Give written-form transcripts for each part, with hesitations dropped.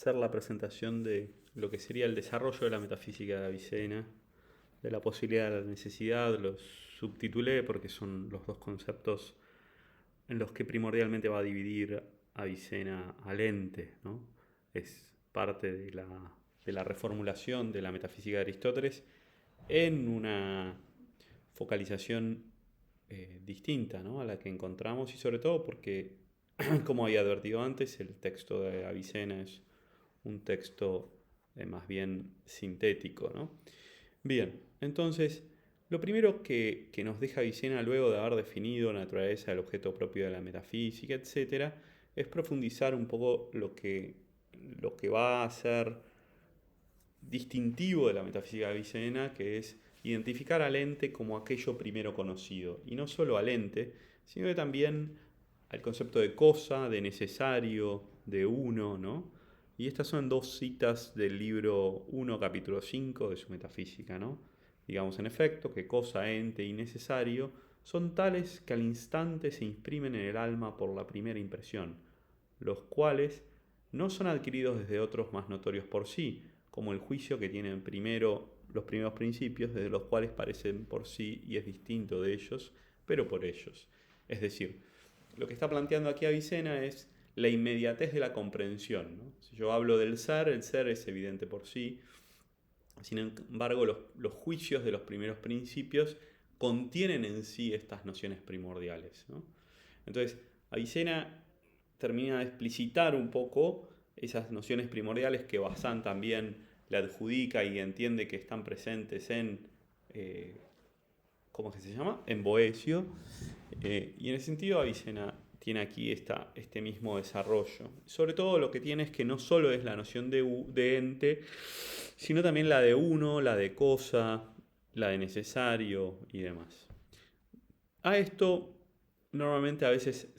hacer la presentación de lo que sería el desarrollo de la metafísica de Avicena, de la posibilidad de la necesidad. Los subtitulé porque son los dos conceptos en los que primordialmente va a dividir Avicena al ente, ¿no? Es parte de la reformulación de la metafísica de Aristóteles en una focalización distinta, ¿no?, a la que encontramos, y sobre todo porque, como había advertido antes, el texto de Avicena es un texto más bien sintético, ¿no? Bien, entonces, lo primero que nos deja Avicena luego de haber definido la naturaleza del objeto propio de la metafísica, etc., es profundizar un poco lo que va a ser distintivo de la metafísica de Avicena, que es identificar al ente como aquello primero conocido, y no solo al ente, sino que también al concepto de cosa, de necesario, de uno, ¿no? Y estas son dos citas del libro 1, capítulo 5 de su metafísica, ¿no? Digamos, en efecto, que cosa, ente y necesario son tales que al instante se imprimen en el alma por la primera impresión, los cuales no son adquiridos desde otros más notorios por sí, como el juicio que tienen primero los primeros principios, desde los cuales parecen por sí y es distinto de ellos, pero por ellos. Es decir, lo que está planteando aquí Avicena es la inmediatez de la comprensión, ¿no? Si yo hablo del ser, el ser es evidente por sí. Sin embargo, los juicios de los primeros principios contienen en sí estas nociones primordiales, ¿no? Entonces, Avicena termina de explicitar un poco esas nociones primordiales que Bazán también le adjudica y entiende que están presentes en, ¿cómo es que se llama?, en Boecio. Y en ese sentido Avicena tiene aquí este mismo desarrollo. Sobre todo lo que tiene es que no solo es la noción de ente, sino también la de uno, la de cosa, la de necesario y demás. A esto normalmente a veces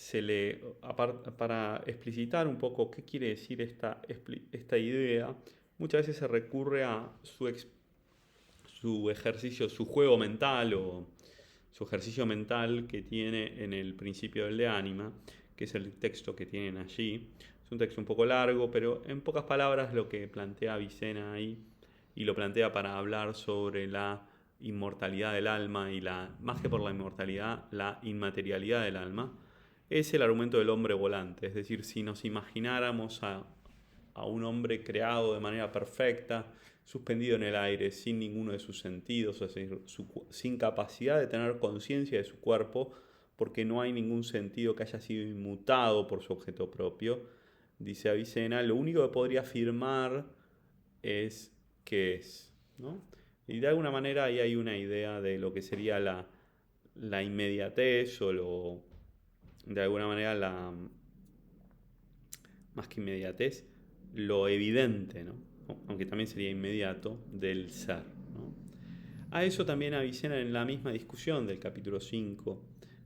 para explicitar un poco qué quiere decir esta idea, muchas veces se recurre a su ejercicio, su juego mental o su ejercicio mental que tiene en el principio del de ánima, que es el texto que tienen allí. Es un texto un poco largo, pero en pocas palabras lo que plantea Avicena ahí, y lo plantea para hablar sobre la inmortalidad del alma y más que por la inmortalidad, la inmaterialidad del alma, es el argumento del hombre volante. Es decir, si nos imagináramos a un hombre creado de manera perfecta, suspendido en el aire, sin ninguno de sus sentidos, es decir, sin capacidad de tener conciencia de su cuerpo, porque no hay ningún sentido que haya sido inmutado por su objeto propio, dice Avicena, lo único que podría afirmar es que es, ¿no? Y de alguna manera ahí hay una idea de lo que sería la inmediatez de alguna manera más que inmediatez, lo evidente, ¿no?, aunque también sería inmediato, del ser, ¿no? A eso también Avicena, en la misma discusión del capítulo 5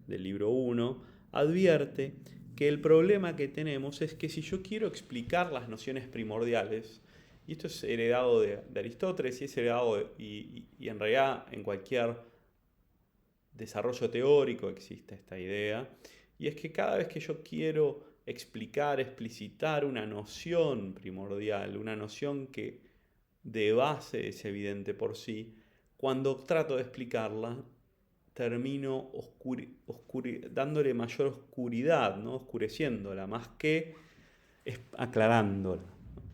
del libro 1, advierte que el problema que tenemos es que si yo quiero explicar las nociones primordiales, y esto es heredado de Aristóteles y es heredado y en realidad en cualquier desarrollo teórico existe esta idea, y es que cada vez que yo quiero explicar, explicitar una noción primordial, una noción que de base es evidente por sí, cuando trato de explicarla, termino dándole mayor oscuridad, ¿no?, oscureciéndola, más que aclarándola.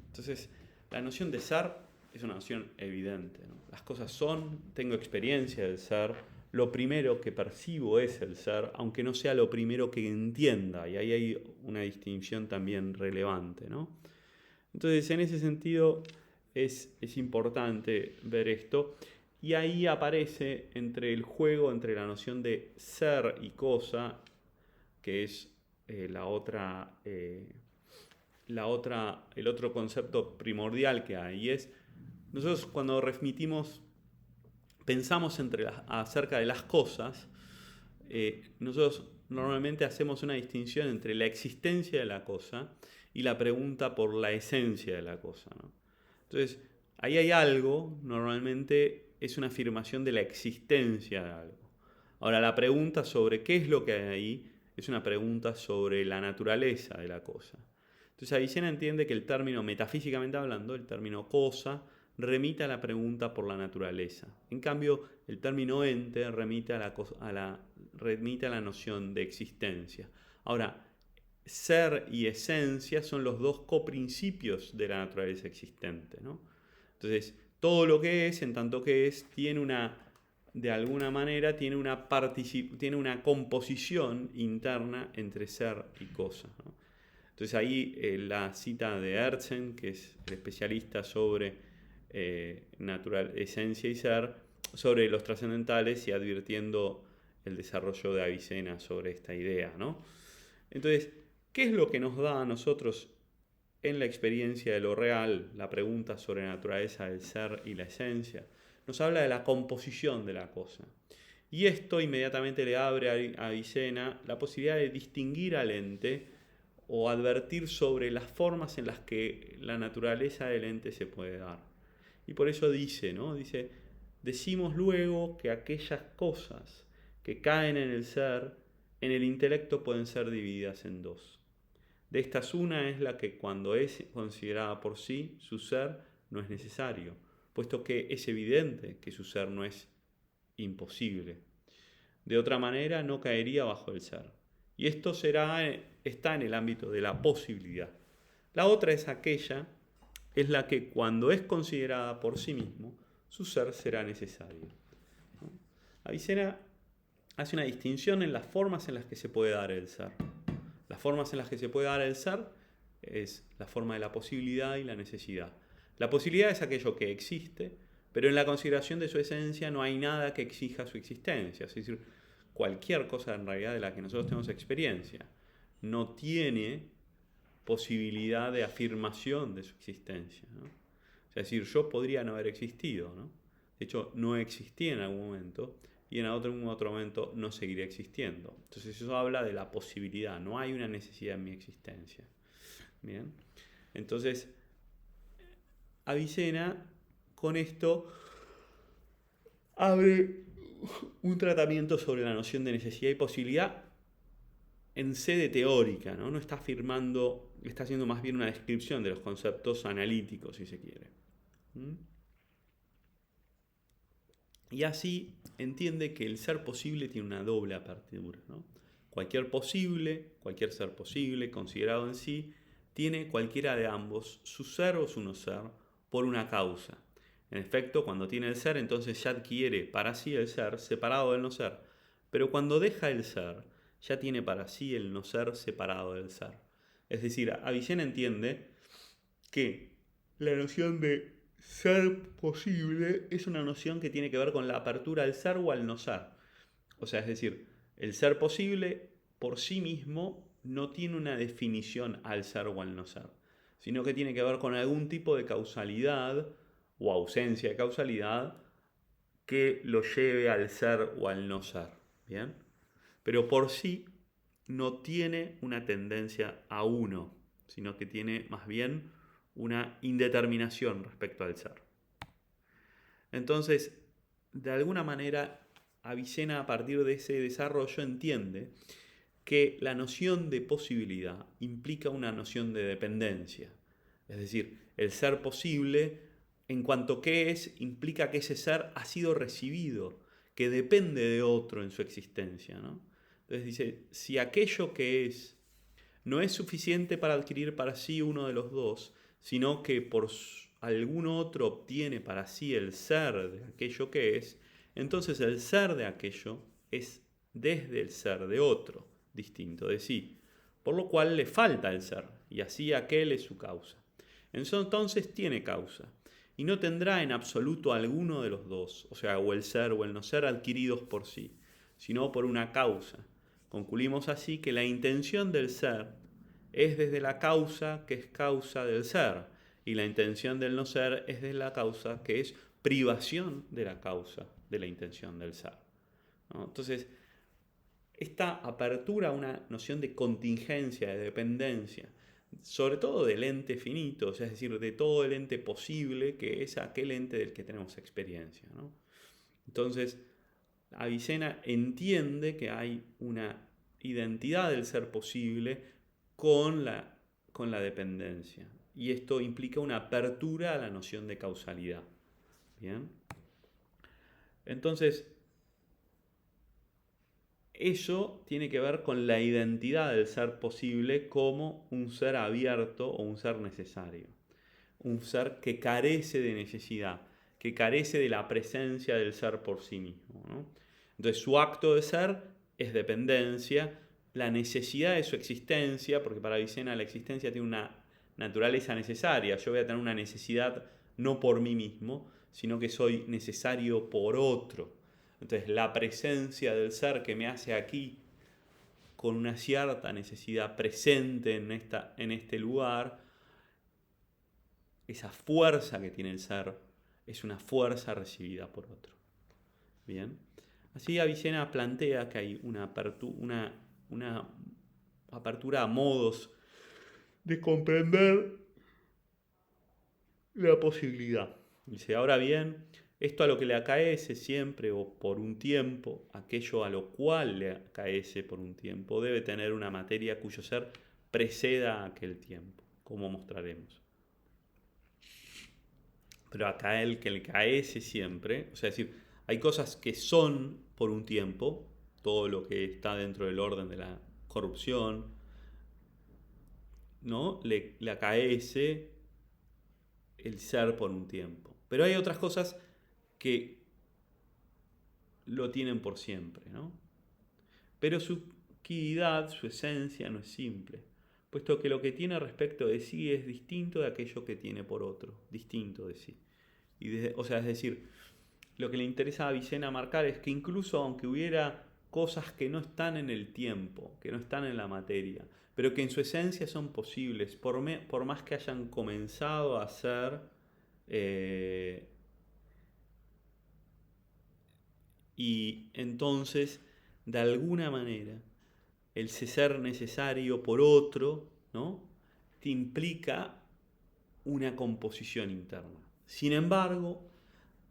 Entonces, la noción de ser es una noción evidente, ¿no? Las cosas son, tengo experiencia del ser, lo primero que percibo es el ser, aunque no sea lo primero que entienda, y ahí hay una distinción también relevante, ¿no? Entonces, en ese sentido, es importante ver esto, y ahí aparece entre el juego, entre la noción de ser y cosa, que es el otro concepto primordial que hay, y es, nosotros cuando pensamos acerca de las cosas, nosotros normalmente hacemos una distinción entre la existencia de la cosa y la pregunta por la esencia de la cosa, ¿no? Entonces, ahí hay algo, normalmente es una afirmación de la existencia de algo. Ahora, la pregunta sobre qué es lo que hay ahí es una pregunta sobre la naturaleza de la cosa. Entonces Avicena entiende que el término, metafísicamente hablando, el término cosa, remite a la pregunta por la naturaleza. En cambio, el término ente remite remite a la noción de existencia. Ahora, ser y esencia son los dos coprincipios de la naturaleza existente, ¿no? Entonces, todo lo que es, en tanto que es, de alguna manera, tiene una composición interna entre ser y cosa, ¿no? Entonces ahí la cita de Herzen, que es el especialista sobre esencia y ser, sobre los trascendentales y advirtiendo el desarrollo de Avicena sobre esta idea, ¿no? Entonces, ¿qué es lo que nos da a nosotros en la experiencia de lo real, la pregunta sobre la naturaleza del ser y la esencia? Nos habla de la composición de la cosa. Y esto inmediatamente le abre a Avicena la posibilidad de distinguir al ente o advertir sobre las formas en las que la naturaleza del ente se puede dar. Y por eso dice, ¿no? Dice, decimos luego que aquellas cosas que caen en el ser, en el intelecto pueden ser divididas en dos. De estas una es la que cuando es considerada por sí, su ser no es necesario, puesto que es evidente que su ser no es imposible. De otra manera no caería bajo el ser. Y esto está en el ámbito de la posibilidad. La otra es la que cuando es considerada por sí mismo, su ser será necesario. Avicena hace una distinción en las formas en las que se puede dar el ser. Las formas en las que se puede dar el ser es la forma de la posibilidad y la necesidad. La posibilidad es aquello que existe, pero en la consideración de su esencia no hay nada que exija su existencia. Es decir, cualquier cosa en realidad de la que nosotros tenemos experiencia no tiene posibilidad de afirmación de su existencia, ¿no? Es decir, yo podría no haber existido, ¿no? De hecho, no existí en algún momento y en otro momento no seguiré existiendo. Entonces eso habla de la posibilidad, no hay una necesidad en mi existencia. Bien, entonces Avicena con esto abre un tratamiento sobre la noción de necesidad y posibilidad en sede teórica, ¿no? No está afirmando, está haciendo más bien una descripción de los conceptos analíticos, si se quiere. Y así entiende que el ser posible tiene una doble apertura, ¿no? Cualquier ser posible, considerado en sí, tiene cualquiera de ambos, su ser o su no ser, por una causa. En efecto, cuando tiene el ser, entonces ya adquiere para sí el ser separado del no ser. Pero cuando deja el ser, ya tiene para sí el no ser separado del ser. Es decir, Avicena entiende que la noción de ser posible es una noción que tiene que ver con la apertura al ser o al no ser. O sea, es decir, el ser posible por sí mismo no tiene una definición al ser o al no ser, sino que tiene que ver con algún tipo de causalidad o ausencia de causalidad que lo lleve al ser o al no ser. ¿Bien? Pero por sí no tiene una tendencia a uno, sino que tiene más bien una indeterminación respecto al ser. Entonces, de alguna manera, Avicena a partir de ese desarrollo entiende que la noción de posibilidad implica una noción de dependencia. Es decir, el ser posible, en cuanto que es, implica que ese ser ha sido recibido, que depende de otro en su existencia, ¿no? Entonces dice, si aquello que es no es suficiente para adquirir para sí uno de los dos, sino que por algún otro obtiene para sí el ser de aquello que es, entonces el ser de aquello es desde el ser de otro, distinto de sí, por lo cual le falta el ser, y así aquel es su causa. Entonces tiene causa, y no tendrá en absoluto alguno de los dos, o sea, o el ser o el no ser adquiridos por sí, sino por una causa. Concluimos así que la intención del ser es desde la causa que es causa del ser, y la intención del no ser es desde la causa que es privación de la causa de la intención del ser, ¿no? Entonces, esta apertura a una noción de contingencia, de dependencia, sobre todo del ente finito, o sea, es decir, de todo el ente posible, que es aquel ente del que tenemos experiencia, ¿no? Entonces, Avicena entiende que hay una identidad del ser posible con la con la dependencia. Y esto implica una apertura a la noción de causalidad. Bien. Entonces, eso tiene que ver con la identidad del ser posible como un ser abierto o un ser necesario. Un ser que carece de necesidad, que carece de la presencia del ser por sí mismo, ¿no? Entonces su acto de ser es dependencia, la necesidad de su existencia, porque para Avicena la existencia tiene una naturaleza necesaria. Yo voy a tener una necesidad no por mí mismo, sino que soy necesario por otro. Entonces la presencia del ser que me hace aquí con una cierta necesidad presente en este lugar, esa fuerza que tiene el ser es una fuerza recibida por otro. Bien. Así Avicena plantea que hay una apertura a modos de comprender la posibilidad. Dice, ahora bien, esto a lo que le acaece siempre o por un tiempo, aquello a lo cual le acaece por un tiempo, debe tener una materia cuyo ser preceda a aquel tiempo, como mostraremos. Pero acá el que le acaece siempre, o sea, es decir, hay cosas que son por un tiempo, todo lo que está dentro del orden de la corrupción, ¿no? Le acaece el ser por un tiempo. Pero hay otras cosas que lo tienen por siempre, ¿no? Pero su quiidad, su esencia no es simple, puesto que lo que tiene respecto de sí es distinto de aquello que tiene por otro, distinto de sí. O sea, es decir, lo que le interesa a Avicena marcar es que incluso aunque hubiera cosas que no están en el tiempo, que no están en la materia, pero que en su esencia son posibles, por más que hayan comenzado a ser y entonces, de alguna manera, el ser necesario por otro, ¿no? Te implica una composición interna. Sin embargo,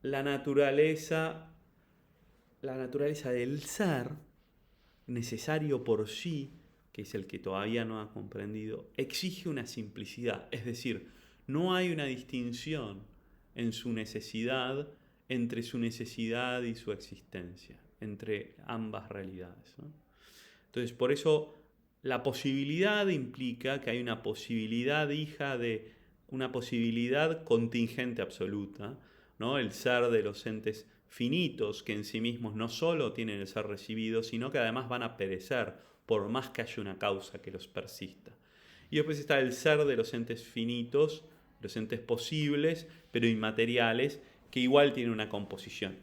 la naturaleza del ser, necesario por sí, que es el que todavía no ha comprendido, exige una simplicidad. Es decir, no hay una distinción en su necesidad entre su necesidad y su existencia, entre ambas realidades, ¿no? Entonces, por eso la posibilidad implica que hay una posibilidad hija de una posibilidad contingente absoluta, ¿no? El ser de los entes finitos que en sí mismos no solo tienen el ser recibido, sino que además van a perecer por más que haya una causa que los persista. Y después está el ser de los entes finitos, los entes posibles, pero inmateriales, que igual tienen una composición.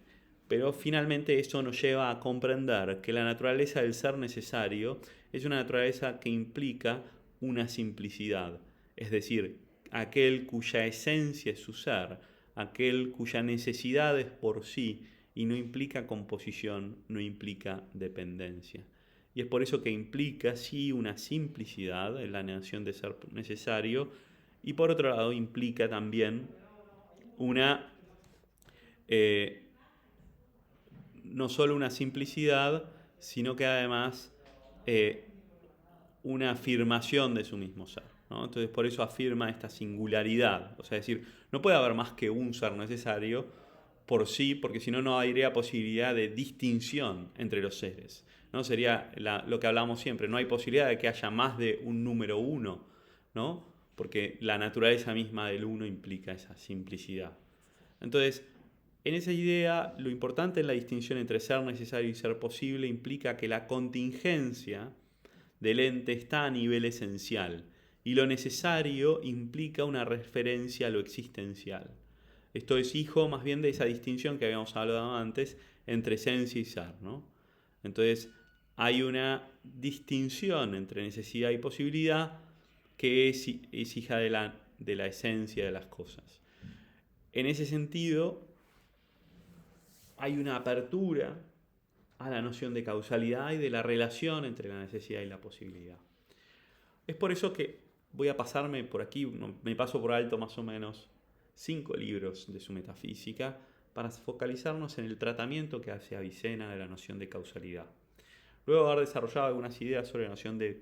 Pero finalmente eso nos lleva a comprender que la naturaleza del ser necesario es una naturaleza que implica una simplicidad, es decir, aquel cuya esencia es su ser, aquel cuya necesidad es por sí y no implica composición, no implica dependencia. Y es por eso que implica sí una simplicidad en la negación de ser necesario y por otro lado implica también una no solo una simplicidad, sino que además una afirmación de su mismo ser, ¿no? Entonces por eso afirma esta singularidad, o sea, es decir, no puede haber más que un ser necesario por sí, porque si no, no habría posibilidad de distinción entre los seres, ¿no? Sería lo que hablamos siempre, no hay posibilidad de que haya más de un número uno, ¿no? Porque la naturaleza misma del uno implica esa simplicidad. Entonces, en esa idea, lo importante en la distinción entre ser necesario y ser posible implica que la contingencia del ente está a nivel esencial y lo necesario implica una referencia a lo existencial. Esto es hijo más bien de esa distinción que habíamos hablado antes entre esencia y ser, ¿no? Entonces, hay una distinción entre necesidad y posibilidad que es hija de la esencia de las cosas. En ese sentido, hay una apertura a la noción de causalidad y de la relación entre la necesidad y la posibilidad. Es por eso que voy a pasarme por aquí, me paso por alto más o menos 5 libros de su metafísica para focalizarnos en el tratamiento que hace Avicena de la noción de causalidad. Luego de haber desarrollado algunas ideas sobre la noción de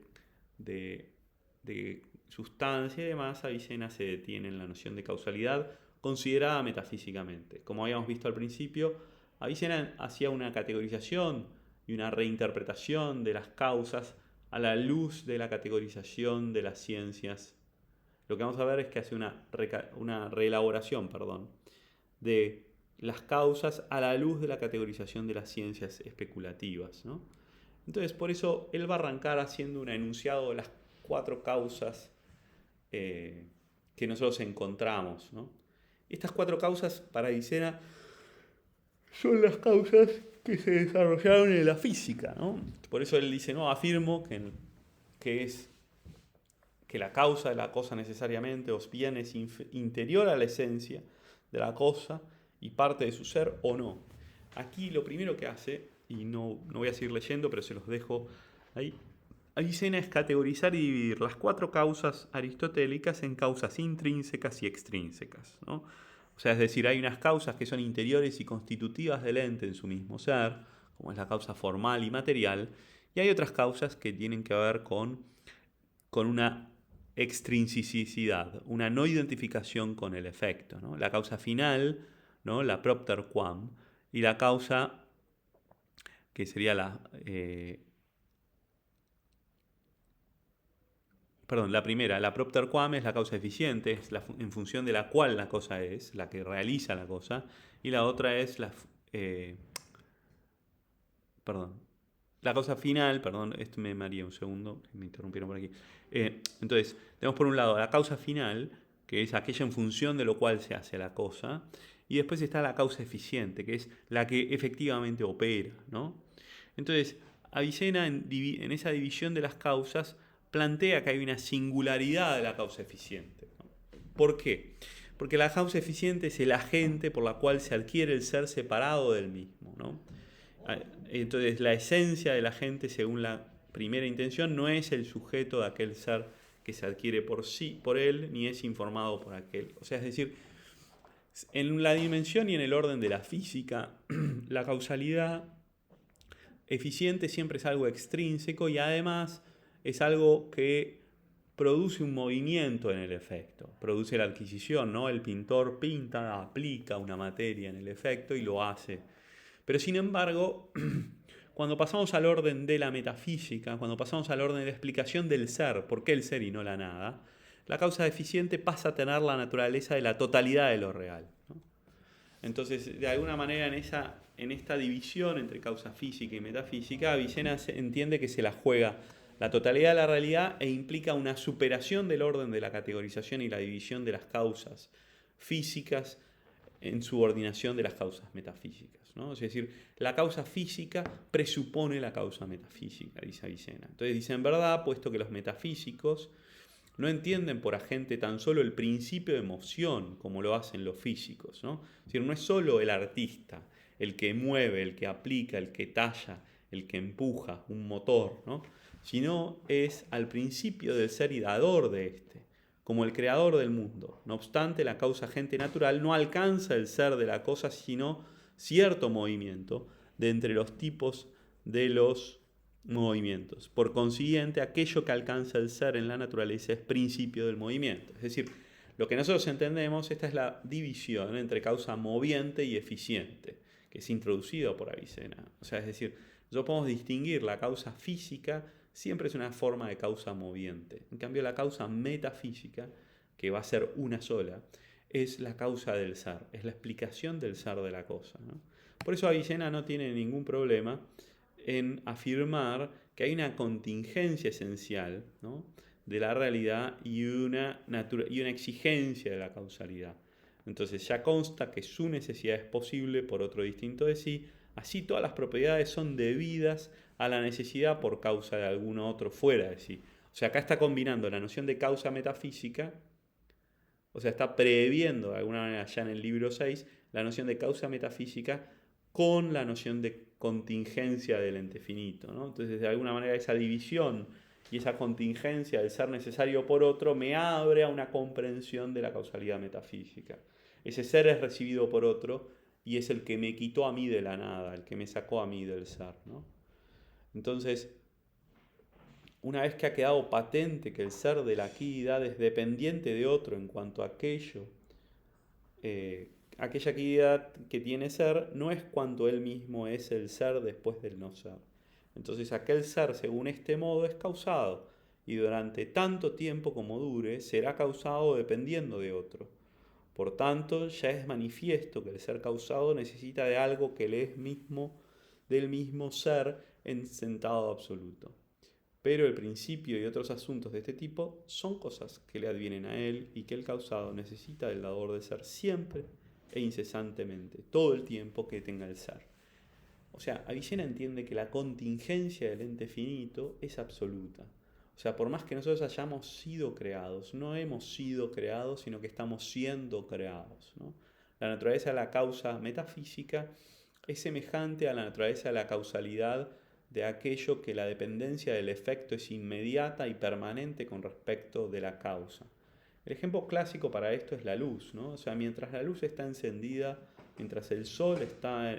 sustancia y demás, Avicena se detiene en la noción de causalidad considerada metafísicamente. Como habíamos visto al principio, Avicena hacía una categorización y una reinterpretación de las causas a la luz de la categorización de las ciencias. Lo que vamos a ver es que hace una reelaboración, de las causas a la luz de la categorización de las ciencias especulativas, ¿no? Entonces, por eso él va a arrancar haciendo un enunciado de las 4 causas que nosotros encontramos, ¿no? Estas 4 causas para Avicena son las causas que se desarrollaron en la física, ¿no? Por eso él dice, no, afirmo que la causa de la cosa necesariamente o bien es interior a la esencia de la cosa y parte de su ser o no. Aquí lo primero que hace, y no voy a seguir leyendo, pero se los dejo ahí, Avicena es categorizar y dividir las 4 causas aristotélicas en causas intrínsecas y extrínsecas, ¿no? O sea, es decir, hay unas causas que son interiores y constitutivas del ente en su mismo ser, como es la causa formal y material, y hay otras causas que tienen que ver con una extrinsicidad, una no identificación con el efecto, ¿no? La causa final, ¿no? La propter quam, y la causa que sería la primera, la propter quam es la causa eficiente, es en función de la cual la cosa es, la que realiza la cosa, y la otra es perdón, la causa final, esto me maría un segundo, me interrumpieron por aquí. Entonces, tenemos por un lado la causa final, que es aquella en función de lo cual se hace la cosa, y después está la causa eficiente, que es la que efectivamente opera, ¿no? Entonces, Avicena en esa división de las causas plantea que hay una singularidad de la causa eficiente, ¿no? ¿Por qué? Porque la causa eficiente es el agente por la cual se adquiere el ser separado del mismo, ¿no? Entonces, la esencia del agente, según la primera intención, no es el sujeto de aquel ser que se adquiere por él, ni es informado por aquel. O sea, es decir, en la dimensión y en el orden de la física, la causalidad eficiente siempre es algo extrínseco y además es algo que produce un movimiento en el efecto, produce la adquisición, ¿no? El pintor pinta, aplica una materia en el efecto y lo hace. Pero sin embargo, cuando pasamos al orden de la metafísica, cuando pasamos al orden de la explicación del ser, ¿por qué el ser y no la nada?, la causa eficiente pasa a tener la naturaleza de la totalidad de lo real, ¿no? Entonces, de alguna manera, en esta división entre causa física y metafísica, Avicena entiende que se la juega la totalidad de la realidad e implica una superación del orden de la categorización y la división de las causas físicas en subordinación de las causas metafísicas, ¿no? Es decir, la causa física presupone la causa metafísica, dice Avicena. Entonces dice, en verdad, puesto que los metafísicos no entienden por agente tan solo el principio de moción como lo hacen los físicos, ¿no? Es decir, no es solo el artista el que mueve, el que aplica, el que talla, el que empuja un motor, ¿no? Sino es al principio del ser y dador de este, como el creador del mundo. No obstante, la causa agente natural no alcanza el ser de la cosa, sino cierto movimiento de entre los tipos de los movimientos. Por consiguiente, aquello que alcanza el ser en la naturaleza es principio del movimiento. Es decir, lo que nosotros entendemos, esta es la división entre causa moviente y eficiente, que es introducido por Avicena. O sea, es decir, nosotros podemos distinguir la causa física, siempre es una forma de causa moviente. En cambio, la causa metafísica, que va a ser una sola, es la causa del ser, es la explicación del ser de la cosa, ¿no? Por eso Avicena no tiene ningún problema en afirmar que hay una contingencia esencial, ¿no?, de la realidad y una exigencia de la causalidad. Entonces ya consta que su necesidad es posible por otro distinto de sí, así todas las propiedades son debidas a la necesidad por causa de alguno otro fuera de sí. O sea, acá está combinando la noción de causa metafísica, o sea, está previendo de alguna manera ya en el libro 6 la noción de causa metafísica con la noción de contingencia del ente finito, ¿no? Entonces, de alguna manera, esa división y esa contingencia del ser necesario por otro me abre a una comprensión de la causalidad metafísica. Ese ser es recibido por otro y es el que me quitó a mí de la nada, el que me sacó a mí del ser, ¿no? Entonces, una vez que ha quedado patente que el ser de la actividad es dependiente de otro en cuanto a aquello, aquella actividad que tiene ser no es cuanto él mismo es el ser después del no ser. Entonces aquel ser, según este modo, es causado y durante tanto tiempo como dure será causado dependiendo de otro. Por tanto, ya es manifiesto que el ser causado necesita de algo que le es mismo del mismo ser en sentado absoluto. Pero el principio y otros asuntos de este tipo son cosas que le advienen a él y que el causado necesita del dador de ser siempre e incesantemente, todo el tiempo que tenga el ser. O sea, Avicena entiende que la contingencia del ente finito es absoluta. O sea, por más que nosotros hayamos sido creados, no hemos sido creados, sino que estamos siendo creados, ¿no? La naturaleza de la causa metafísica es semejante a la naturaleza de la causalidad de aquello que la dependencia del efecto es inmediata y permanente con respecto de la causa. El ejemplo clásico para esto es la luz, ¿no? O sea, mientras la luz está encendida, mientras el sol está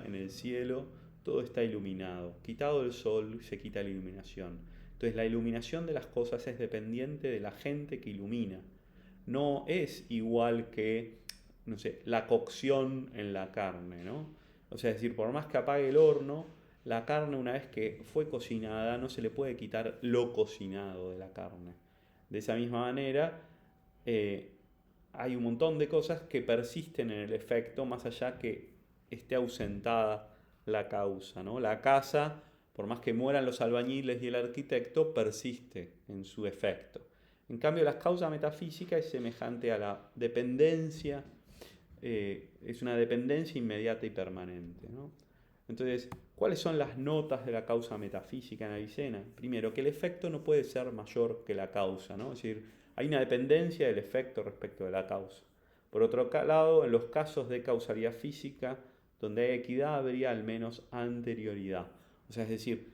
en el cielo, todo está iluminado. Quitado el sol, se quita la iluminación. Entonces la iluminación de las cosas es dependiente de la gente que ilumina. No es igual que, no sé, la cocción en la carne, ¿no? O sea, es decir, por más que apague el horno, la carne una vez que fue cocinada no se le puede quitar lo cocinado de la carne. De esa misma manera, hay un montón de cosas que persisten en el efecto más allá que esté ausentada la causa, ¿no? La casa, por más que mueran los albañiles y el arquitecto, persiste en su efecto. En cambio, la causa metafísica es semejante a la dependencia, es una dependencia inmediata y permanente, ¿no? Entonces, ¿cuáles son las notas de la causa metafísica en Avicena? Primero, que el efecto no puede ser mayor que la causa, ¿no? Es decir, hay una dependencia del efecto respecto de la causa. Por otro lado, en los casos de causalidad física, donde hay equidad, habría al menos anterioridad. O sea, es decir,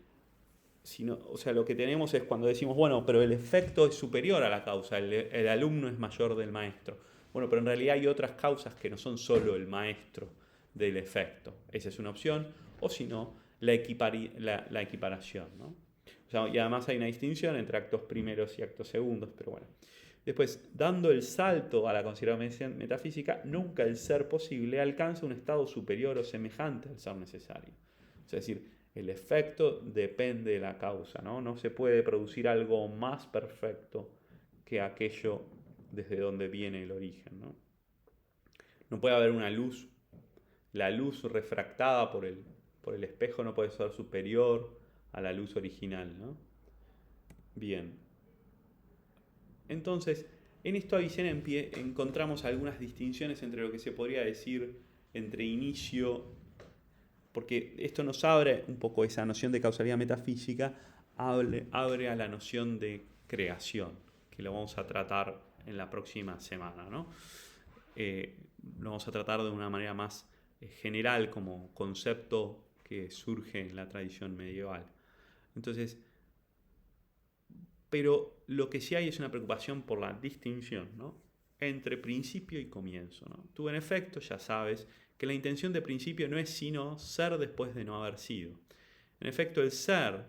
o sea, lo que tenemos es cuando decimos, bueno, pero el efecto es superior a la causa, el alumno es mayor del maestro. Bueno, pero en realidad hay otras causas que no son solo el maestro del efecto. Esa es una opción, o si no, la equiparación, ¿no? O sea, y además hay una distinción entre actos primeros y actos segundos, pero bueno. Después, dando el salto a la consideración metafísica, nunca el ser posible alcanza un estado superior o semejante al ser necesario. Es decir, el efecto depende de la causa, ¿no? No se puede producir algo más perfecto que aquello desde donde viene el origen, ¿no? No puede haber una luz. La luz refractada por el espejo no puede ser superior a la luz original, ¿no? Bien. Entonces, en esto Avicena encontramos algunas distinciones entre lo que se podría decir entre inicio, porque esto nos abre un poco esa noción de causalidad metafísica, abre a la noción de creación, que lo vamos a tratar en la próxima semana, ¿no? Lo vamos a tratar de una manera más general como concepto que surge en la tradición medieval. Entonces, pero lo que sí hay es una preocupación por la distinción, ¿no?, entre principio y comienzo, ¿no? Tú en efecto ya sabes que la intención de principio no es sino ser después de no haber sido. En efecto, el ser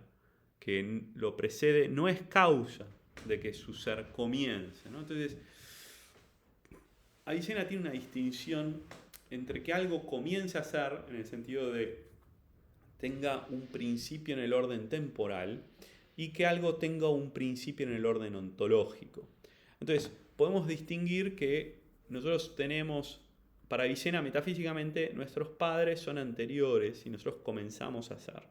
que lo precede no es causa de que su ser comience, ¿no? Entonces, Avicena tiene una distinción entre que algo comience a ser, en el sentido de tenga un principio en el orden temporal, y que algo tenga un principio en el orden ontológico. Entonces, podemos distinguir que nosotros tenemos, para Avicena metafísicamente, nuestros padres son anteriores y nosotros comenzamos a ser.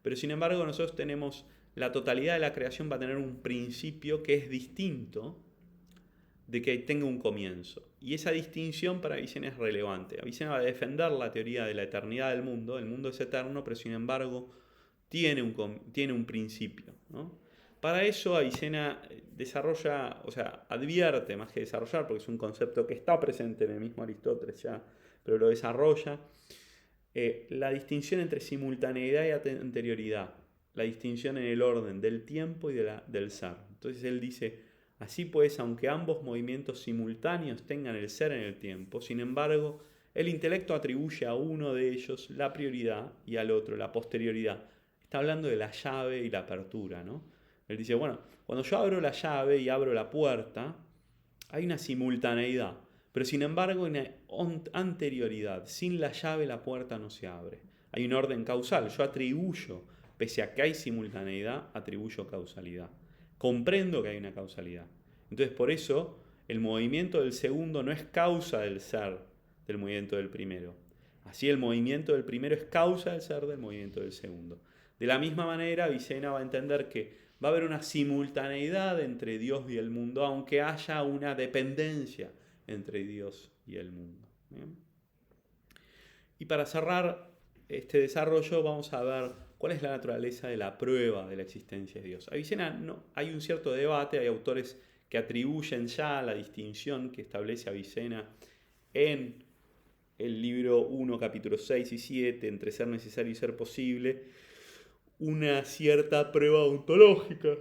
Pero sin embargo, nosotros tenemos, la totalidad de la creación va a tener un principio que es distinto de que tenga un comienzo. Y esa distinción para Avicena es relevante. Avicena va a defender la teoría de la eternidad del mundo. El mundo es eterno, pero sin embargo tiene un principio, ¿no? Para eso Avicena desarrolla, o sea, advierte más que desarrollar, porque es un concepto que está presente en el mismo Aristóteles ya, pero lo desarrolla, la distinción entre simultaneidad y anterioridad, la distinción en el orden del tiempo y del ser. Entonces él dice, así pues, aunque ambos movimientos simultáneos tengan el ser en el tiempo, sin embargo, el intelecto atribuye a uno de ellos la prioridad y al otro la posterioridad. Está hablando de la llave y la apertura, ¿no? Él dice, bueno, cuando yo abro la llave y abro la puerta, hay una simultaneidad, pero sin embargo hay una anterioridad. Sin la llave la puerta no se abre. Hay un orden causal. Yo atribuyo, pese a que hay simultaneidad, atribuyo causalidad. Comprendo que hay una causalidad. Entonces por eso el movimiento del segundo no es causa del ser del movimiento del primero. Así el movimiento del primero es causa del ser del movimiento del segundo. De la misma manera, Avicena va a entender que va a haber una simultaneidad entre Dios y el mundo, aunque haya una dependencia entre Dios y el mundo. ¿Bien? Y para cerrar este desarrollo vamos a ver cuál es la naturaleza de la prueba de la existencia de Dios. Avicena no, hay un cierto debate, hay autores que atribuyen ya la distinción que establece Avicena en el libro 1, capítulos 6 y 7, entre ser necesario y ser posible, una cierta prueba ontológica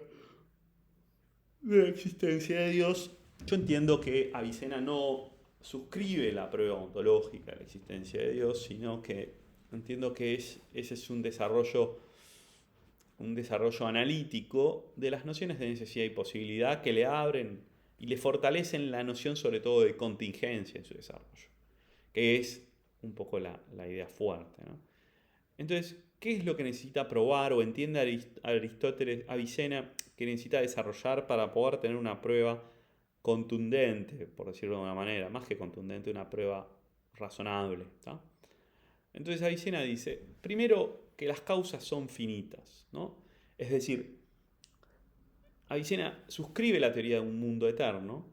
de la existencia de Dios. Yo entiendo que Avicena no suscribe la prueba ontológica de la existencia de Dios, sino que entiendo que ese es un desarrollo analítico de las nociones de necesidad y posibilidad que le abren y le fortalecen la noción sobre todo de contingencia en su desarrollo, que es un poco la idea fuerte, ¿no? Entonces, ¿qué es lo que necesita probar o entiende Aristóteles, Avicena, que necesita desarrollar para poder tener una prueba contundente, por decirlo de alguna manera, más que contundente, una prueba razonable, ¿tá? Entonces Avicena dice, primero, que las causas son finitas, ¿no? Es decir, Avicena suscribe la teoría de un mundo eterno,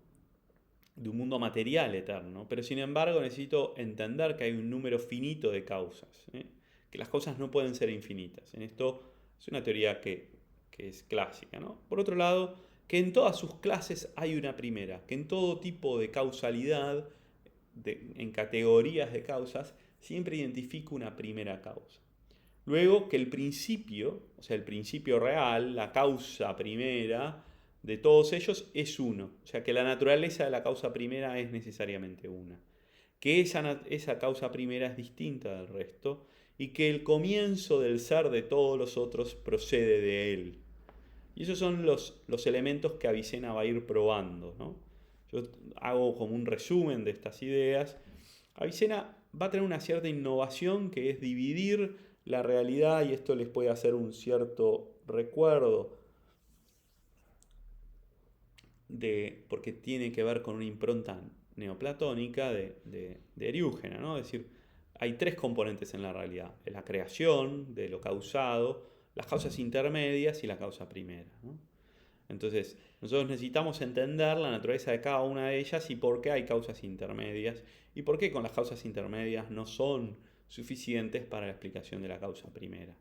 de un mundo material eterno, pero sin embargo necesito entender que hay un número finito de causas, ¿eh? Que las causas no pueden ser infinitas. En esto es una teoría que es clásica, ¿no? Por otro lado, que en todas sus clases hay una primera, que en todo tipo de causalidad, en categorías de causas, siempre identifica una primera causa. Luego que el principio, o sea, el principio real, la causa primera de todos ellos es uno. O sea, que la naturaleza de la causa primera es necesariamente una. Que esa causa primera es distinta del resto y que el comienzo del ser de todos los otros procede de él. Y esos son los elementos que Avicena va a ir probando, ¿no? Yo hago como un resumen de estas ideas. Avicena va a tener una cierta innovación que es dividir la realidad, y esto les puede hacer un cierto recuerdo, porque tiene que ver con una impronta neoplatónica de Eriúgena, ¿no? Es decir, hay tres componentes en la realidad: la creación de lo causado, las causas intermedias y la causa primera, ¿no? Entonces, nosotros necesitamos entender la naturaleza de cada una de ellas y por qué hay causas intermedias y por qué con las causas intermedias no son suficientes para la explicación de la causa primera.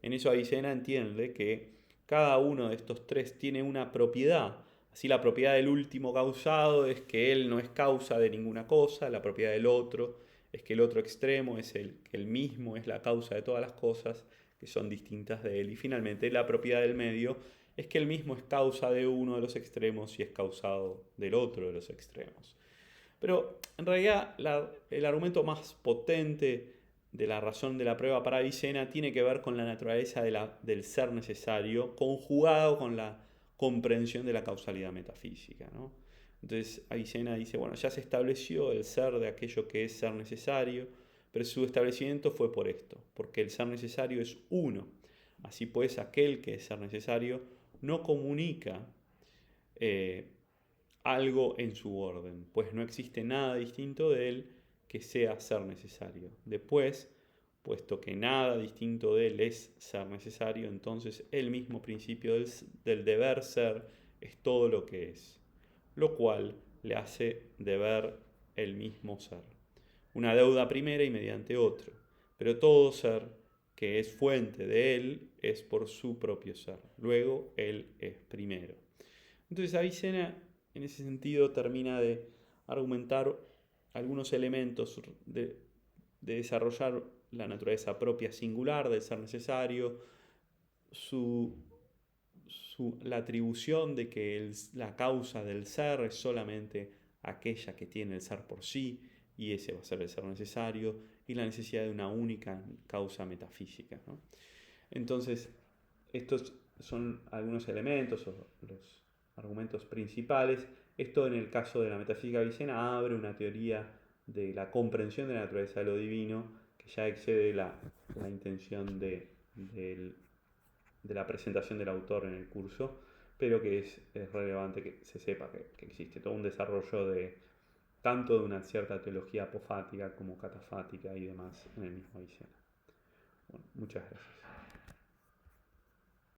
En eso Avicena entiende que cada uno de estos tres tiene una propiedad. Así, la propiedad del último causado es que él no es causa de ninguna cosa, la propiedad del otro es que el otro extremo es que el mismo es la causa de todas las cosas que son distintas de él, y finalmente la propiedad del medio es que el mismo es causa de uno de los extremos y es causado del otro de los extremos. Pero en realidad el argumento más potente de la razón de la prueba para Avicena tiene que ver con la naturaleza del ser necesario conjugado con la comprensión de la causalidad metafísica, ¿no? Entonces Avicena dice, bueno, ya se estableció el ser de aquello que es ser necesario, pero su establecimiento fue por esto, porque el ser necesario es uno. Así pues, aquel que es ser necesario no comunica algo en su orden, pues no existe nada distinto de él que sea ser necesario. Después, puesto que nada distinto de él es ser necesario, entonces el mismo principio del deber ser es todo lo que es, lo cual le hace deber el mismo ser. Una deuda primera y mediante otro, pero todo ser que es fuente de él es por su propio ser. Luego, él es primero. Entonces Avicena, en ese sentido, termina de argumentar algunos elementos de desarrollar la naturaleza propia singular del ser necesario, la atribución de que la causa del ser es solamente aquella que tiene el ser por sí, y ese va a ser el ser necesario, y la necesidad de una única causa metafísica, ¿no? Entonces, esto es son algunos elementos o los argumentos principales. Esto en el caso de la metafísica avicena abre una teoría de la comprensión de la naturaleza de lo divino que ya excede la intención de la presentación del autor en el curso, pero que es relevante que se sepa que existe todo un desarrollo de tanto de una cierta teología apofática como catafática y demás en el mismo Avicena. Bueno, muchas gracias.